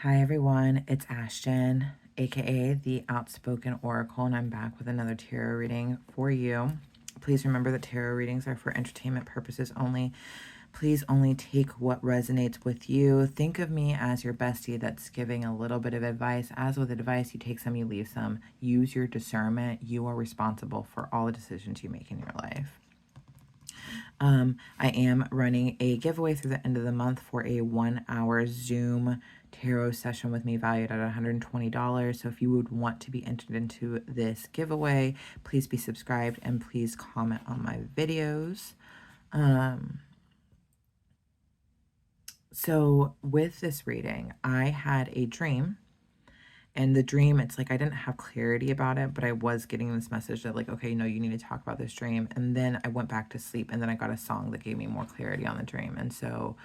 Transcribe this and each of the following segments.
Hi everyone, it's Ashton, aka the Outspoken Oracle, and I'm back with another tarot reading for you. Please remember that tarot readings are for entertainment purposes only. Please only take what resonates with you. Think of me as your bestie that's giving a little bit of advice. As with advice, you take some, you leave some. Use your discernment. You are responsible for all the decisions you make in your life. I am running a giveaway through the end of the month for a 1-hour Zoom tarot session with me valued at $120. So if you would want to be entered into this giveaway, please be subscribed and please comment on my videos. So with this reading, I had a dream. And the dream, it's like I didn't have clarity about it, but I was getting this message that like, okay, no, you need to talk about this dream. And then I went back to sleep, and then I got a song that gave me more clarity on the dream. And so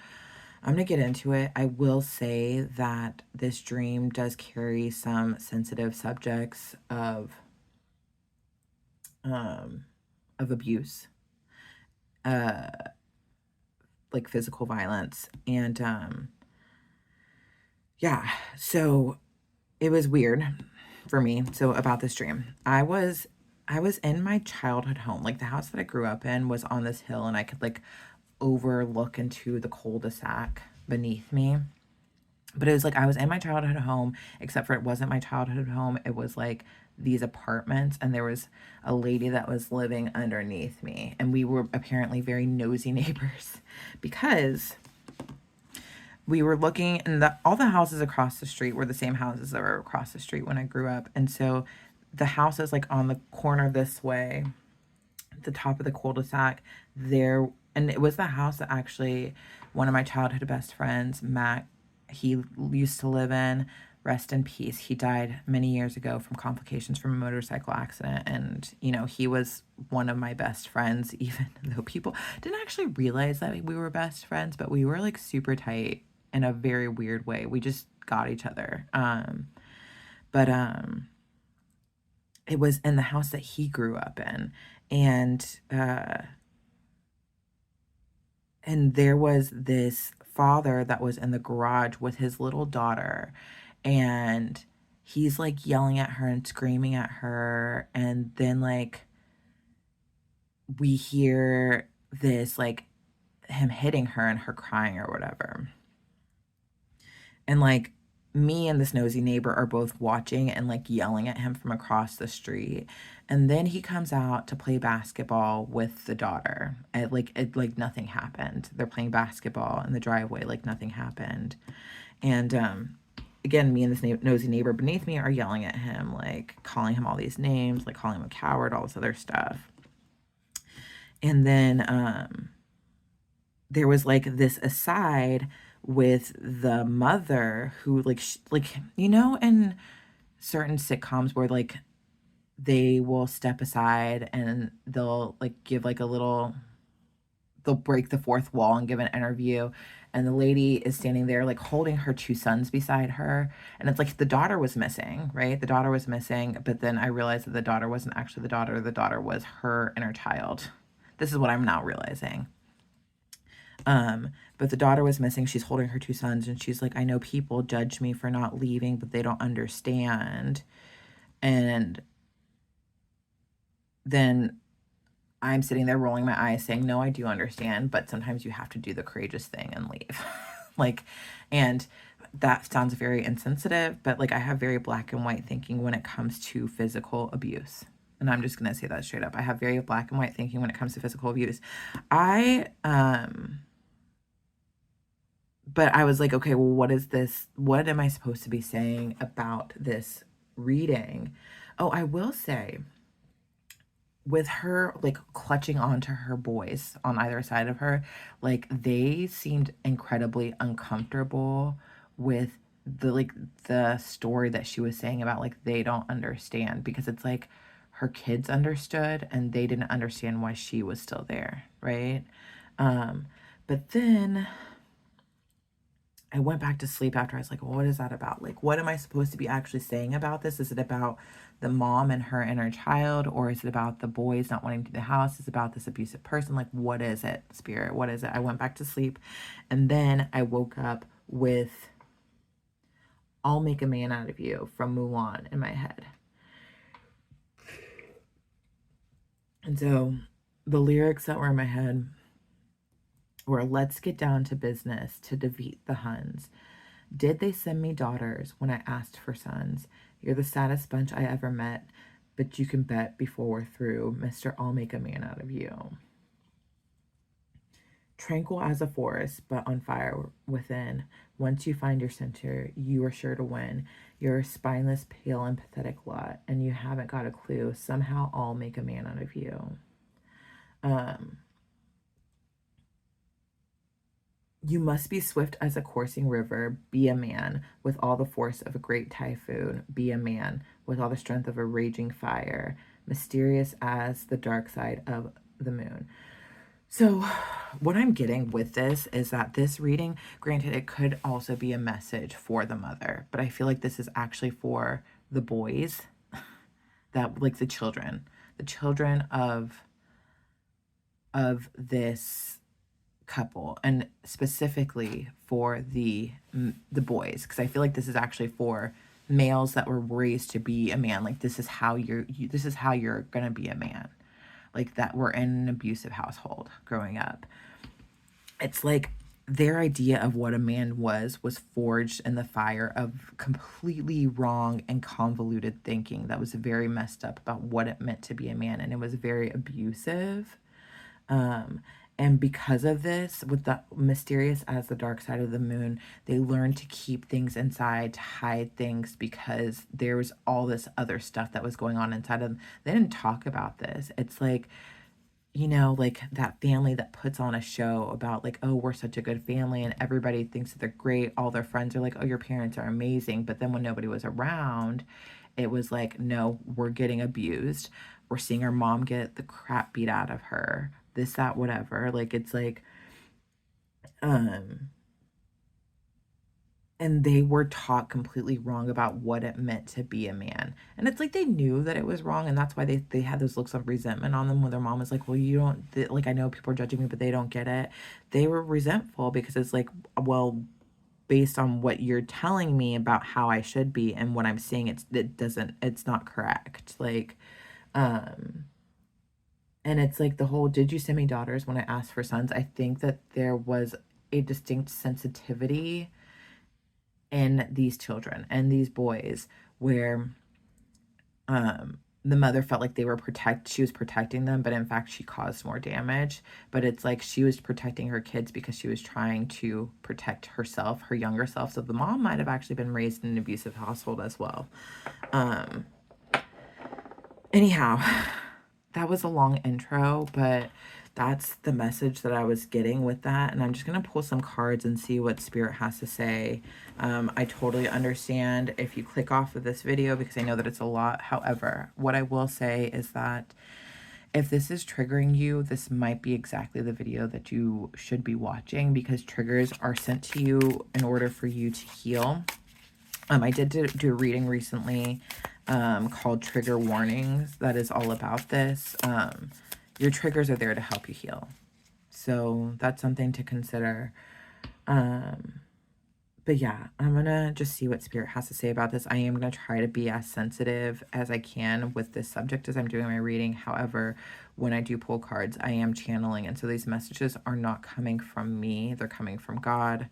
I'm going to get into it. I will say that this dream does carry some sensitive subjects of abuse, like physical violence. And yeah, so it was weird for me. So about this dream, I was in my childhood home. Like the house that I grew up in was on this hill, and I could like overlook into the cul-de-sac beneath me. But it was like I was in my childhood home, except for it wasn't my childhood home. It was like these apartments, and there was a lady that was living underneath me, and we were apparently very nosy neighbors because we were looking, and all the houses across the street were the same houses that were across the street when I grew up. And so the house is like on the corner this way, the top of the cul-de-sac there. And it was the house that actually one of my childhood best friends, Matt, he used to live in. Rest in peace. He died many years ago from complications from a motorcycle accident. And, you know, he was one of my best friends, even though people didn't actually realize that we were best friends, but we were like super tight in a very weird way. We just got each other. But it was in the house that he grew up in. And there was this father that was in the garage with his little daughter, and he's like yelling at her and screaming at her. And then like we hear this like him hitting her and her crying or whatever. And like me and this nosy neighbor are both watching and like yelling at him from across the street. And then he comes out to play basketball with the daughter. And like nothing happened. They're playing basketball in the driveway like nothing happened. And again, me and this nosy neighbor beneath me are yelling at him, like calling him all these names, like calling him a coward, all this other stuff. And then there was like this aside with the mother who like you know, in certain sitcoms where like they will step aside and they'll like give like a little, they'll break the fourth wall and give an interview, and the lady is standing there like holding her two sons beside her, and it's like the daughter was missing, right? The daughter was missing, but then I realized that the daughter wasn't actually the daughter was her inner child. This is what I'm now realizing. But the daughter was missing. She's holding her two sons, and she's like, I know people judge me for not leaving, but they don't understand. And then I'm sitting there rolling my eyes saying, no, I do understand, but sometimes you have to do the courageous thing and leave. Like, and that sounds very insensitive, but like I have very black and white thinking when it comes to physical abuse. And I'm just going to say that straight up. I have very black and white thinking when it comes to physical abuse. But I was like, okay, well, what is this? What am I supposed to be saying about this reading? Oh, I will say, with her like clutching onto her boys on either side of her, like they seemed incredibly uncomfortable with the story that she was saying about like they don't understand, because it's like her kids understood and they didn't understand why she was still there, right? But then I went back to sleep after. I was like, well, what is that about? Like, what am I supposed to be actually saying about this? Is it about the mom and her inner child, or is it about the boys not wanting to the house? Is it about this abusive person? Like, what is it, spirit? What is it? I went back to sleep, and then I woke up with I'll make a man out of you from Mulan in my head. And so the lyrics that were in my head were, let's get down to business to defeat the Huns. Did they send me daughters when I asked for sons? You're the saddest bunch I ever met, but you can bet before we're through, mister, I'll make a man out of you. Tranquil as a forest, but on fire within. Once you find your center, you are sure to win. You're a spineless, pale, and pathetic lot, and you haven't got a clue. Somehow I'll make a man out of you. You must be swift as a coursing river. Be a man with all the force of a great typhoon. Be a man with all the strength of a raging fire. Mysterious as the dark side of the moon. So, what I'm getting with this is that this reading, granted, it could also be a message for the mother, but I feel like this is actually for the boys, that like the children of this couple, and specifically for the boys, because I feel like this is actually for males that were raised to be a man. Like, this is how this is how you're gonna be a man, like that were in an abusive household growing up. It's like their idea of what a man was forged in the fire of completely wrong and convoluted thinking that was very messed up about what it meant to be a man, and it was very abusive. And because of this, with the mysterious as the dark side of the moon, they learned to keep things inside, to hide things, because there was all this other stuff that was going on inside of them. They didn't talk about this. It's like, you know, like that family that puts on a show about like, oh, we're such a good family and everybody thinks that they're great. All their friends are like, oh, your parents are amazing. But then when nobody was around, it was like, no, we're getting abused. We're seeing our mom get the crap beat out of her. This, that, whatever. Like, it's like, and they were taught completely wrong about what it meant to be a man. And it's like they knew that it was wrong, and that's why they had those looks of resentment on them when their mom was like, well, you don't, like, I know people are judging me, but they don't get it. They were resentful because it's like, well, based on what you're telling me about how I should be and what I'm seeing, it's not correct. Like, and it's like the whole, did you send me daughters when I asked for sons? I think that there was a distinct sensitivity in these children and these boys where the mother felt like she was protecting them, but in fact she caused more damage. But it's like she was protecting her kids because she was trying to protect herself, her younger self. So the mom might have actually been raised in an abusive household as well. Anyhow, that was a long intro, but that's the message that I was getting with that. And I'm just going to pull some cards and see what Spirit has to say. I totally understand if you click off of this video because I know that it's a lot. However, what I will say is that if this is triggering you, this might be exactly the video that you should be watching, because triggers are sent to you in order for you to heal. I did do a reading recently called Trigger Warnings that is all about this. Your triggers are there to help you heal. So that's something to consider. But yeah, I'm going to just see what Spirit has to say about this. I am going to try to be as sensitive as I can with this subject as I'm doing my reading. However, when I do pull cards, I am channeling. And so these messages are not coming from me. They're coming from God.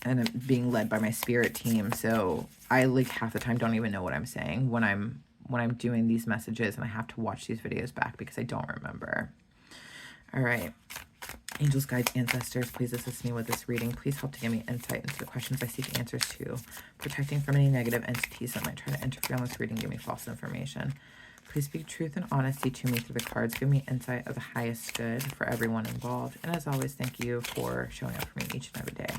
And I'm being led by my spirit team. So I like half the time don't even know what I'm saying when I'm doing these messages, and I have to watch these videos back because I don't remember. All right. Angels, guides, ancestors, please assist me with this reading. Please help to give me insight into the questions I seek answers to. Protecting from any negative entities that might try to interfere on this reading, give me false information. Please speak truth and honesty to me through the cards. Give me insight of the highest good for everyone involved. And as always, thank you for showing up for me each and every day.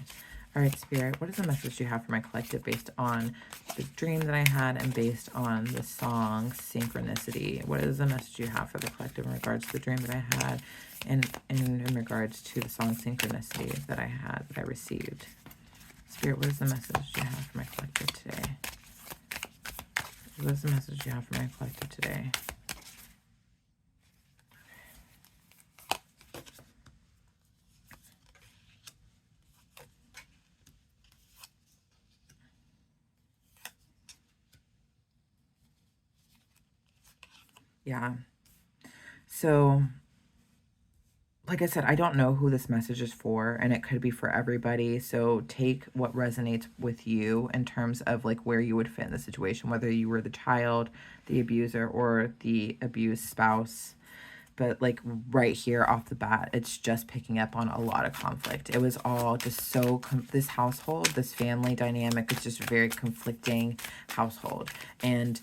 All right, Spirit, what is the message you have for my collective based on the dream that I had and based on the song Synchronicity? What is the message you have for the collective in regards to the dream that I had and in regards to the song Synchronicity that I received? Spirit, what is the message you have for my collective today? What is the message you have for my collective today? Yeah. So, like I said, I don't know who this message is for, and it could be for everybody. So take what resonates with you in terms of like where you would fit in the situation, whether you were the child, the abuser, or the abused spouse. But like right here off the bat, it's just picking up on a lot of conflict. It was all just so, this household, this family dynamic is just a very conflicting household. And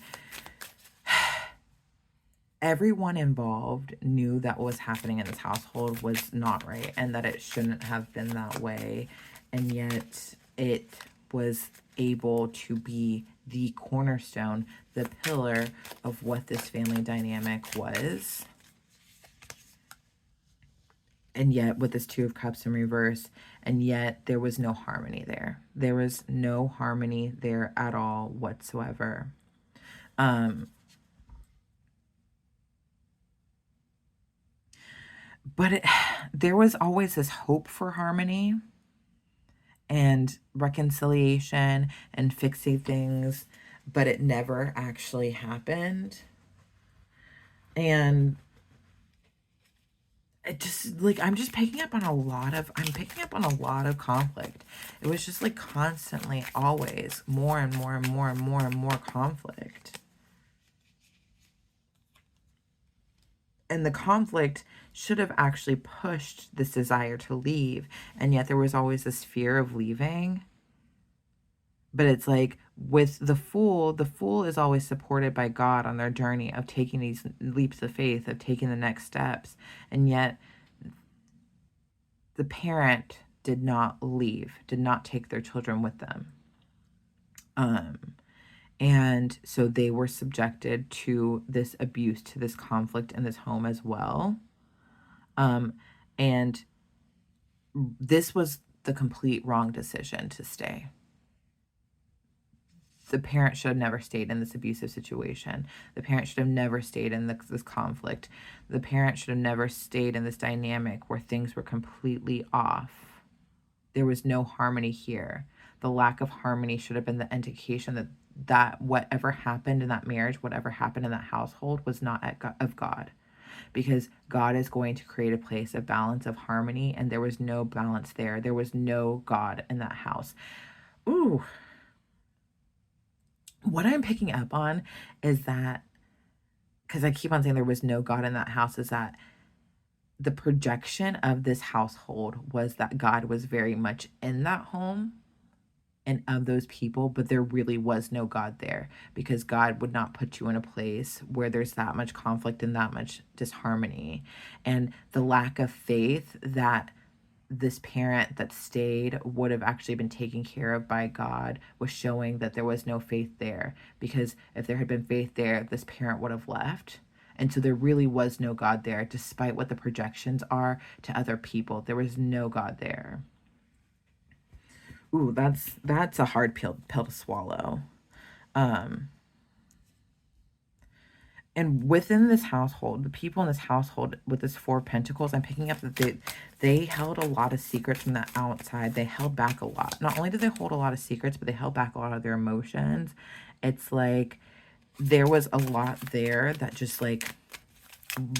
everyone involved knew that what was happening in this household was not right and that it shouldn't have been that way. And yet it was able to be the cornerstone, the pillar of what this family dynamic was. And yet with this Two of Cups in reverse, and yet there was no harmony there. There was no harmony there at all whatsoever. But there was always this hope for harmony and reconciliation and fixing things, but it never actually happened. And it just like I'm picking up on a lot of conflict. It was just like constantly, always more and more and more and more and more conflict. And the conflict should have actually pushed this desire to leave, and yet there was always this fear of leaving. But it's like with the fool is always supported by God on their journey of taking these leaps of faith, of taking the next steps. And yet the parent did not leave, did not take their children with them. And so they were subjected to this abuse, to this conflict in this home as well. And this was the complete wrong decision to stay. The parent should have never stayed in this abusive situation. The parent should have never stayed in this conflict. The parent should have never stayed in this dynamic where things were completely off. There was no harmony here. The lack of harmony should have been the indication that whatever happened in that marriage, whatever happened in that household was not of God. Because God is going to create a place of balance, of harmony, and there was no balance there. There was no God in that house. Ooh, what I'm picking up on is that, because I keep on saying there was no God in that house, is that the projection of this household was that God was very much in that home and of those people, but there really was no God there, because God would not put you in a place where there's that much conflict and that much disharmony. And the lack of faith that this parent that stayed would have actually been taken care of by God was showing that there was no faith there. Because if there had been faith there, this parent would have left. And so there really was no God there, despite what the projections are to other people. There was no God there. Ooh, that's a hard pill to swallow. Um, and within this household, the people in this household with this Four of Pentacles, I'm picking up that they held a lot of secrets from the outside. They held back a lot. Not only did they hold a lot of secrets, but they held back a lot of their emotions. It's like there was a lot there that just like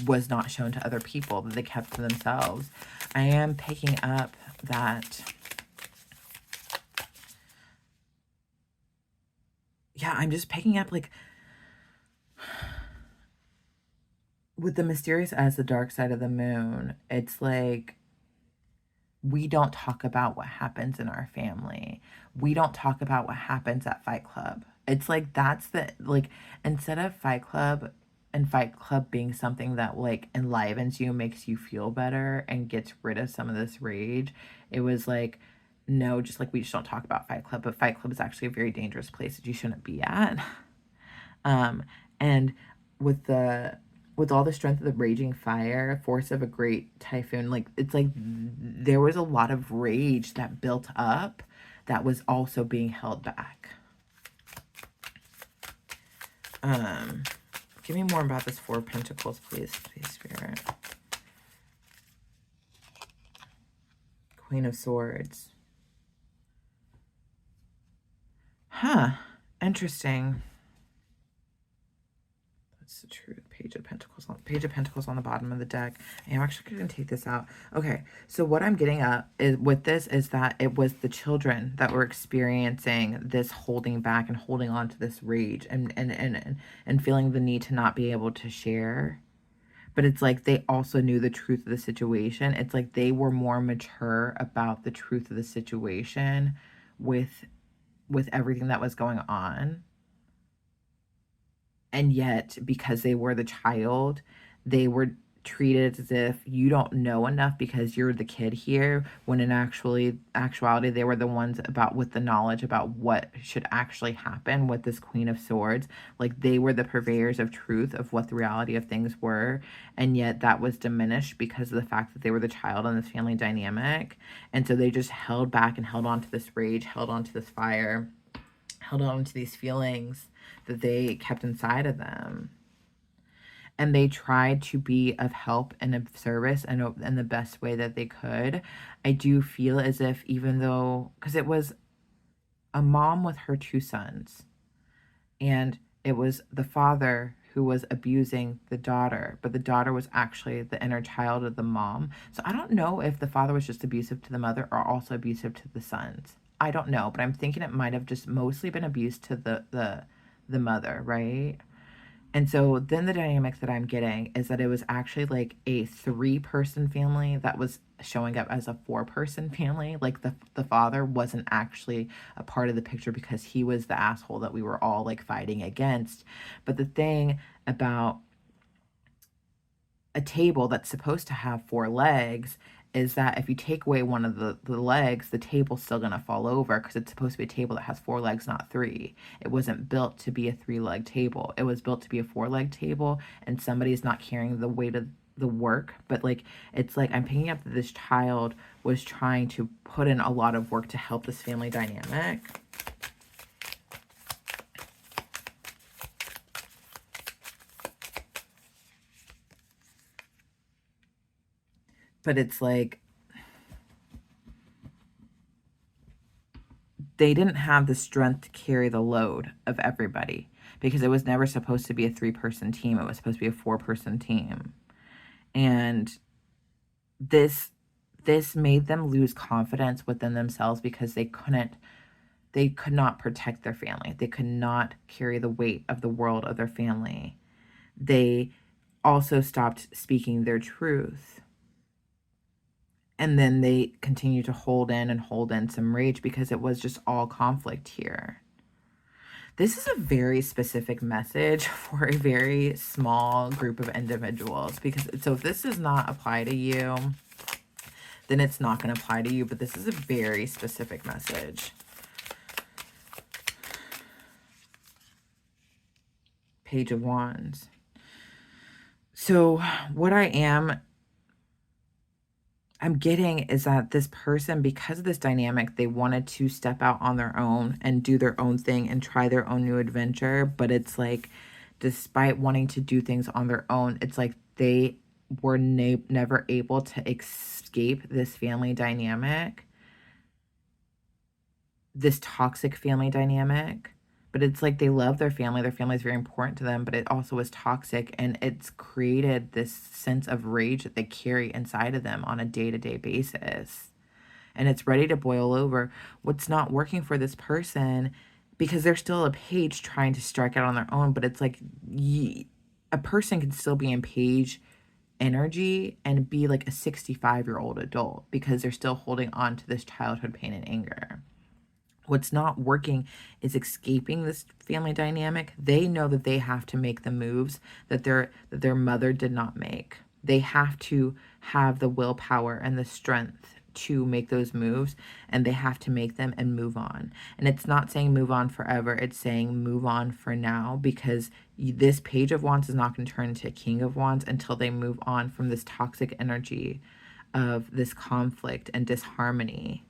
was not shown to other people, that they kept to themselves. I am picking up that, yeah, I'm just picking up like with the mysterious as the dark side of the moon, it's like we don't talk about what happens in our family. We don't talk about what happens at Fight Club. It's like that's the like, instead of Fight Club and Fight Club being something that like enlivens you, makes you feel better and gets rid of some of this rage, it was like, no, just like we just don't talk about Fight Club, but Fight Club is actually a very dangerous place that you shouldn't be at. And with all the strength of the raging fire, force of a great typhoon, like it's like there was a lot of rage that built up that was also being held back. Give me more about this Four of Pentacles, please, Spirit. Queen of Swords. Huh. Interesting. What's the truth? Page of Pentacles on the bottom of the deck. I'm actually going to take this out. Okay, so what I'm getting at is with this is that it was the children that were experiencing this holding back and holding on to this rage and feeling the need to not be able to share. But it's like they also knew the truth of the situation. It's like they were more mature about the truth of the situation with everything that was going on. And yet, because they were the child, they were treated as if you don't know enough because you're the kid here, when in actuality they were the ones with the knowledge about what should actually happen with this Queen of Swords. Like, they were the purveyors of truth of what the reality of things were, and yet that was diminished because of the fact that they were the child in this family dynamic. And so they just held back and held on to this rage, held on to this fire, held on to these feelings that they kept inside of them. And they tried to be of help and of service and in the best way that they could. I do feel as if, even though, because it was a mom with her 2 sons, and it was the father who was abusing the daughter, but the daughter was actually the inner child of the mom. So I don't know if the father was just abusive to the mother or also abusive to the sons. I don't know, but I'm thinking it might have just mostly been abuse to the mother, right? And so then the dynamic that I'm getting is that it was actually like a 3-person family that was showing up as a 4-person family. Like the father wasn't actually a part of the picture because he was the asshole that we were all like fighting against. But the thing about a table that's supposed to have 4 legs is that if you take away one of the legs, the table's still going to fall over because it's supposed to be a table that has 4 legs, not 3. It wasn't built to be a 3-leg table. It was built to be a 4-leg table, and somebody's not carrying the weight of the work. But like, it's like I'm picking up that this child was trying to put in a lot of work to help this family dynamic. But it's like they didn't have the strength to carry the load of everybody because it was never supposed to be a 3-person team. It was supposed to be a 4-person team. And this made them lose confidence within themselves because they could not protect their family. They could not carry the weight of the world of their family. They also stopped speaking their truth. And then they continue to hold in some rage because it was just all conflict here. This is a very specific message for a very small group of individuals. So if this does not apply to you, then it's not going to apply to you. But this is a very specific message. Page of Wands. So what I'm getting is that this person, because of this dynamic, they wanted to step out on their own and do their own thing and try their own new adventure. But it's like, despite wanting to do things on their own, it's like they were never able to escape this family dynamic, this toxic family dynamic. But it's like they love their family. Their family is very important to them, but it also is toxic. And it's created this sense of rage that they carry inside of them on a day-to-day basis. And it's ready to boil over. What's not working for this person, because they're still a page trying to strike out on their own, but it's like a person can still be in page energy and be like a 65-year-old adult because they're still holding on to this childhood pain and anger. What's not working is escaping this family dynamic. They know that they have to make the moves that their mother did not make. They have to have the willpower and the strength to make those moves, and they have to make them and move on. And it's not saying move on forever. It's saying move on for now, because this Page of Wands is not going to turn into a King of Wands until they move on from this toxic energy of this conflict and disharmony.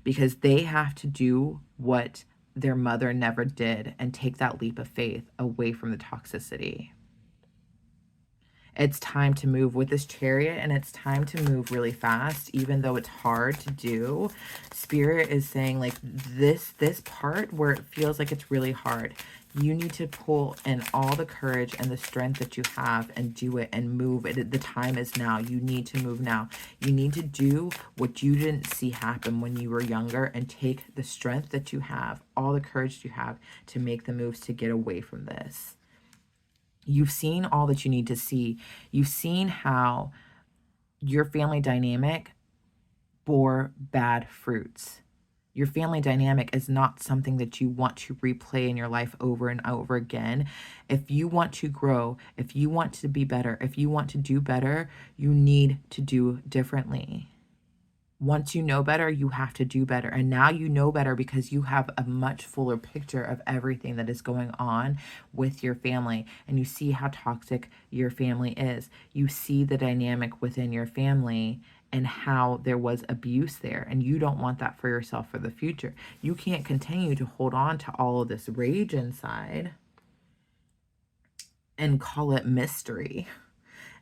Because they have to do what their mother never did and take that leap of faith away from the toxicity. It's time to move with this Chariot, and it's time to move really fast, even though it's hard to do. Spirit is saying, like, this part where it feels like it's really hard, You need to pull in all the courage and the strength that you have and do it and move it. The time is now. You need to move now. You need to do what you didn't see happen when you were younger and take the strength that you have, all the courage you have to make the moves to get away from this. You've seen all that you need to see. You've seen how your family dynamic bore bad fruits. Your family dynamic is not something that you want to replay in your life over and over again. If you want to grow, if you want to be better, if you want to do better, you need to do differently. Once you know better, you have to do better. And now you know better because you have a much fuller picture of everything that is going on with your family. And you see how toxic your family is. You see the dynamic within your family and how there was abuse there. And you don't want that for yourself for the future. You can't continue to hold on to all of this rage inside and call it mystery.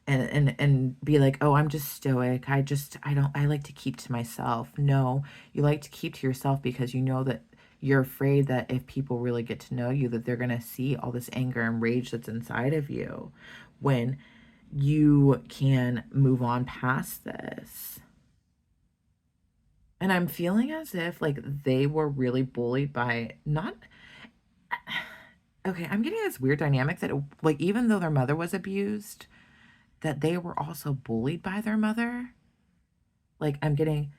And be like, oh, I'm just stoic. I like to keep to myself. No, you like to keep to yourself because you know that you're afraid that if people really get to know you, that they're going to see all this anger and rage that's inside of you when you can move on past this. And I'm feeling as if like they were really bullied by not, okay, I'm getting this weird dynamic that like even though their mother was abused, that they were also bullied by their mother. Like I'm getting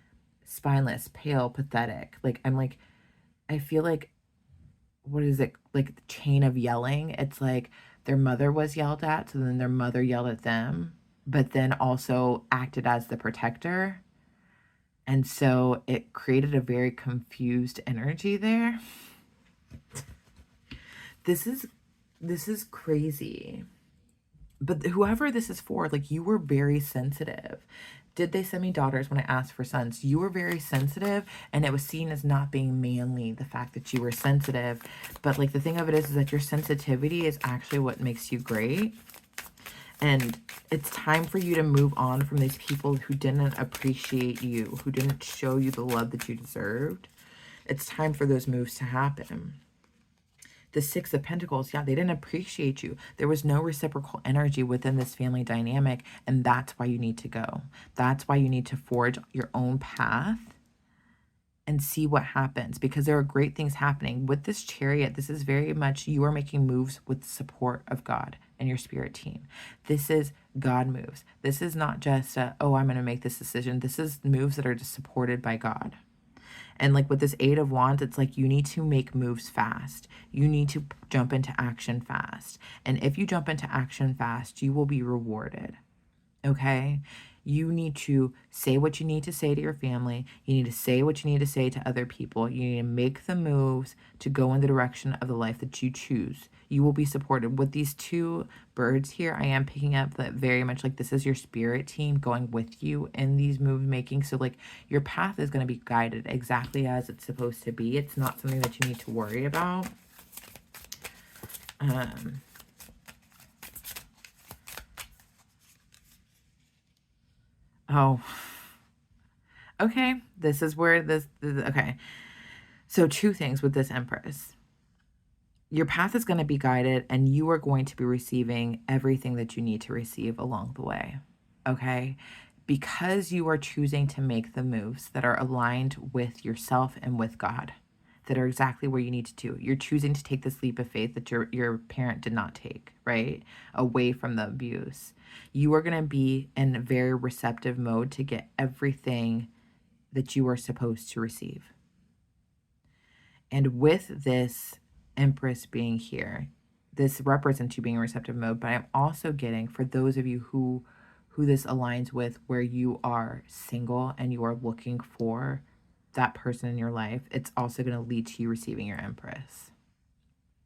spineless, pale, pathetic. Like I'm like, I feel like, what is it? Like the chain of yelling. It's like their mother was yelled at, so then their mother yelled at them, but then also acted as the protector. And so it created a very confused energy there. This is crazy. But whoever this is for, like you were very sensitive. Did they send me daughters when I asked for sons? You were very sensitive and it was seen as not being manly, the fact that you were sensitive. But like the thing of it is that your sensitivity is actually what makes you great. And it's time for you to move on from these people who didn't appreciate you, who didn't show you the love that you deserved. It's time for those moves to happen. The Six of Pentacles, yeah, they didn't appreciate you. There was no reciprocal energy within this family dynamic, and that's why you need to go. That's why you need to forge your own path and see what happens, because there are great things happening. With this Chariot, this is very much you are making moves with the support of God and your spirit team. This is God moves. This is not just, oh, I'm going to make this decision. This is moves that are just supported by God. And like with this Eight of Wands, it's like you need to make moves fast. You need to jump into action fast. And if you jump into action fast, you will be rewarded. Okay? You need to say what you need to say to your family. You need to say what you need to say to other people. You need to make the moves to go in the direction of the life that you choose. You will be supported. With these two birds here, I am picking up that very much like this is your spirit team going with you in these move making. So like your path is going to be guided exactly as it's supposed to be. It's not something that you need to worry about. Oh, okay. This is where okay. So two things with this Empress. Your path is going to be guided and you are going to be receiving everything that you need to receive along the way. Okay? Because you are choosing to make the moves that are aligned with yourself and with God, that are exactly where you need to do. You're choosing to take this leap of faith that your parent did not take, right? Away from the abuse. You are going to be in a very receptive mode to get everything that you are supposed to receive. And with this Empress being here, this represents you being in receptive mode, but I'm also getting, for those of you who this aligns with, where you are single and you are looking for that person in your life, it's also going to lead to you receiving your Empress.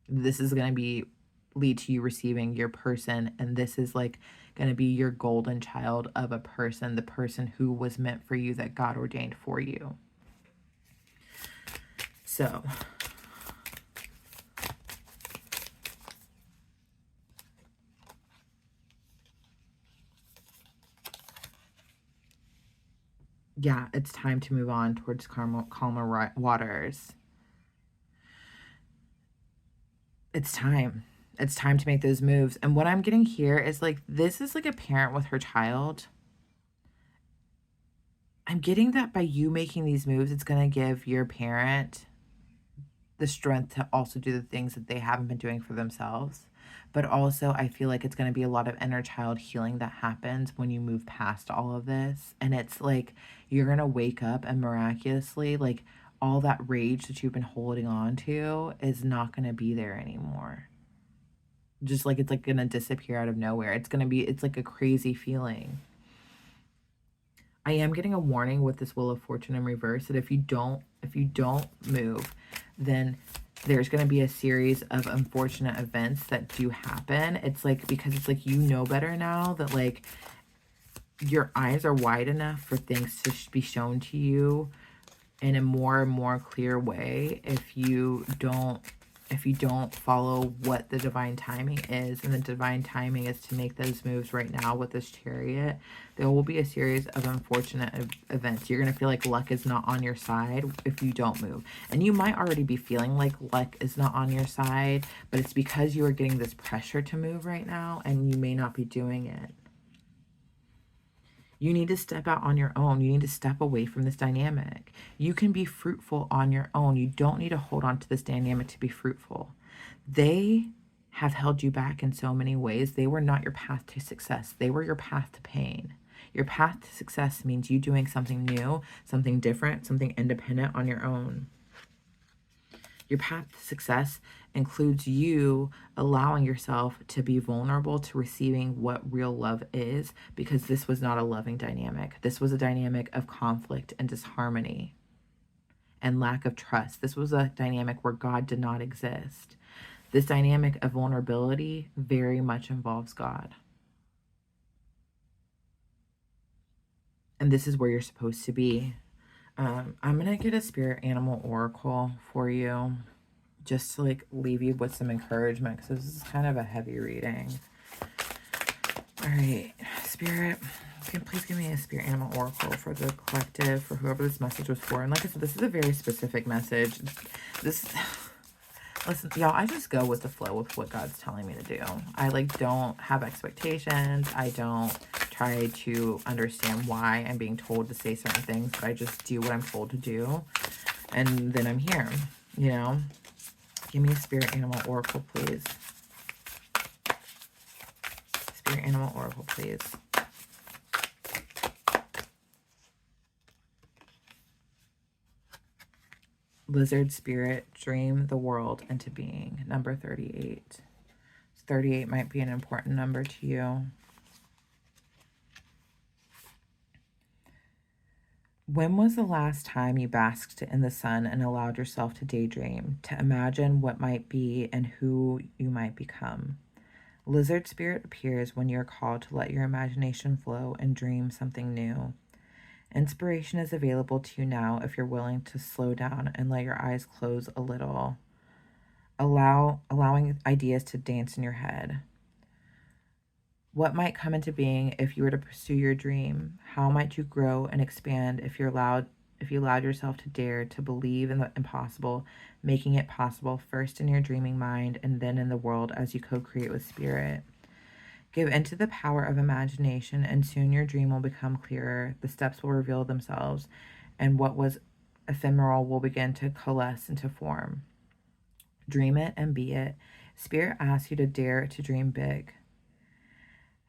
This is going to lead to you receiving your person, and this is like going to be your golden child of a person, the person who was meant for you, that God ordained for you. So yeah, it's time to move on towards calmer waters. it's time. It's time to make those moves. And what I'm getting here is like, this is like a parent with her child. I'm getting that by you making these moves, it's going to give your parent the strength to also do the things that they haven't been doing for themselves. But also, I feel like it's going to be a lot of inner child healing that happens when you move past all of this. And it's like you're going to wake up and miraculously, like, all that rage that you've been holding on to is not going to be there anymore. Just like it's like going to disappear out of nowhere. It's like a crazy feeling. I am getting a warning with this Wheel of Fortune in reverse that if you don't move, then there's going to be a series of unfortunate events that do happen. It's like, because it's like, you know better now that like your eyes are wide enough for things to be shown to you in a more and more clear way if you don't follow what the divine timing is. And the divine timing is to make those moves right now with this Chariot. There will be a series of unfortunate events. You're going to feel like luck is not on your side if you don't move. And you might already be feeling like luck is not on your side, but it's because you are getting this pressure to move right now and you may not be doing it. You need to step out on your own. You need to step away from this dynamic. You can be fruitful on your own. You don't need to hold on to this dynamic to be fruitful. They have held you back in so many ways. They were not your path to success. They were your path to pain. Your path to success means you doing something new, something different, something independent on your own. Your path to success includes you allowing yourself to be vulnerable to receiving what real love is, because this was not a loving dynamic. This was a dynamic of conflict and disharmony and lack of trust. This was a dynamic where God did not exist. This dynamic of vulnerability very much involves God. And this is where you're supposed to be. I'm going to get a spirit animal oracle for you, just to like leave you with some encouragement, because this is kind of a heavy reading. All right, Spirit, can please give me a spirit animal oracle for the collective, for whoever this message was for. And like I said, this is a very specific message. Listen, y'all, I just go with the flow with what God's telling me to do. I like don't have expectations. I don't try to understand why I'm being told to say certain things, but I just do what I'm told to do. And then I'm here, you know? Give me a spirit animal oracle, please. Spirit animal oracle, please. Lizard spirit, dream the world into being. Number 38. 38 might be an important number to you. When was the last time you basked in the sun and allowed yourself to daydream, to imagine what might be and who you might become? Lizard spirit appears when you're called to let your imagination flow and dream something new. Inspiration is available to you now if you're willing to slow down and let your eyes close a little, allowing ideas to dance in your head. What might come into being if you were to pursue your dream? How might you grow and expand if you allowed yourself to dare to believe in the impossible, making it possible first in your dreaming mind and then in the world as you co-create with spirit? Give into the power of imagination, and soon your dream will become clearer. The steps will reveal themselves, and what was ephemeral will begin to coalesce into form. Dream it and be it. Spirit asks you to dare to dream big.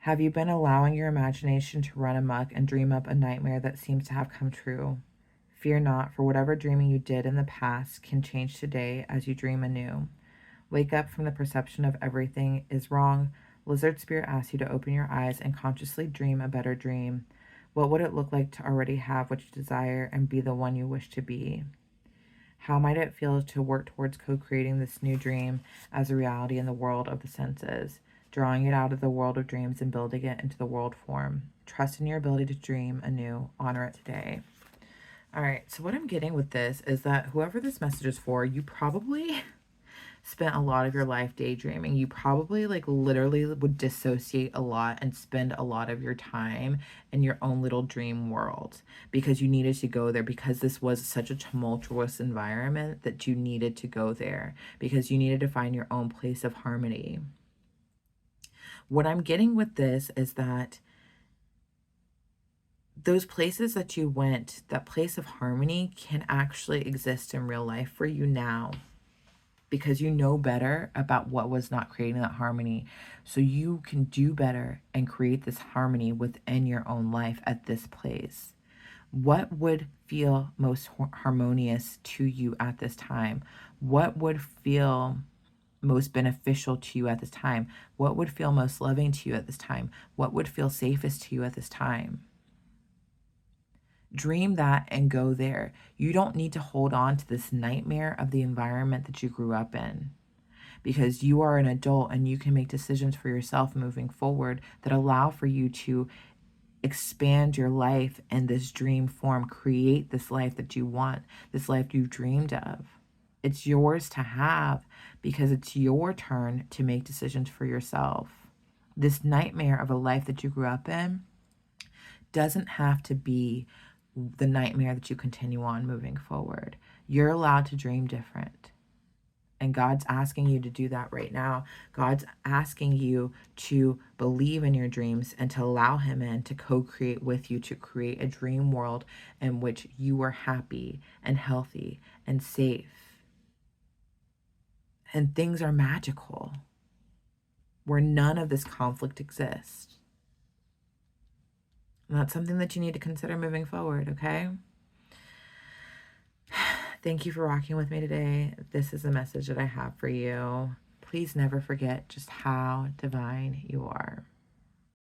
Have you been allowing your imagination to run amok and dream up a nightmare that seems to have come true? Fear not, for whatever dreaming you did in the past can change today as you dream anew. Wake up from the perception of everything is wrong. Lizard spirit asks you to open your eyes and consciously dream a better dream. What would it look like to already have what you desire and be the one you wish to be? How might it feel to work towards co-creating this new dream as a reality in the world of the senses, drawing it out of the world of dreams and building it into the world form? Trust in your ability to dream anew. Honor it today. All right, so what I'm getting with this is that whoever this message is for, you probably spent a lot of your life daydreaming. You probably like literally would dissociate a lot and spend a lot of your time in your own little dream world because you needed to go there, because this was such a tumultuous environment that you needed to go there because you needed to find your own place of harmony. What I'm getting with this is that those places that you went, that place of harmony, can actually exist in real life for you now because you know better about what was not creating that harmony. So you can do better and create this harmony within your own life at this place. What would feel most harmonious to you at this time? What would feel most beneficial to you at this time? What would feel most loving to you at this time? What would feel safest to you at this time? Dream that and go there. You don't need to hold on to this nightmare of the environment that you grew up in because you are an adult and you can make decisions for yourself moving forward that allow for you to expand your life in this dream form, create this life that you want, this life you've dreamed of. It's yours to have because it's your turn to make decisions for yourself. This nightmare of a life that you grew up in doesn't have to be the nightmare that you continue on moving forward. You're allowed to dream different. And God's asking you to do that right now. God's asking you to believe in your dreams and to allow Him in to co-create with you, to create a dream world in which you are happy and healthy and safe. And things are magical, where none of this conflict exists. And that's something that you need to consider moving forward, okay? Thank you for rocking with me today. This is a message that I have for you. Please never forget just how divine you are.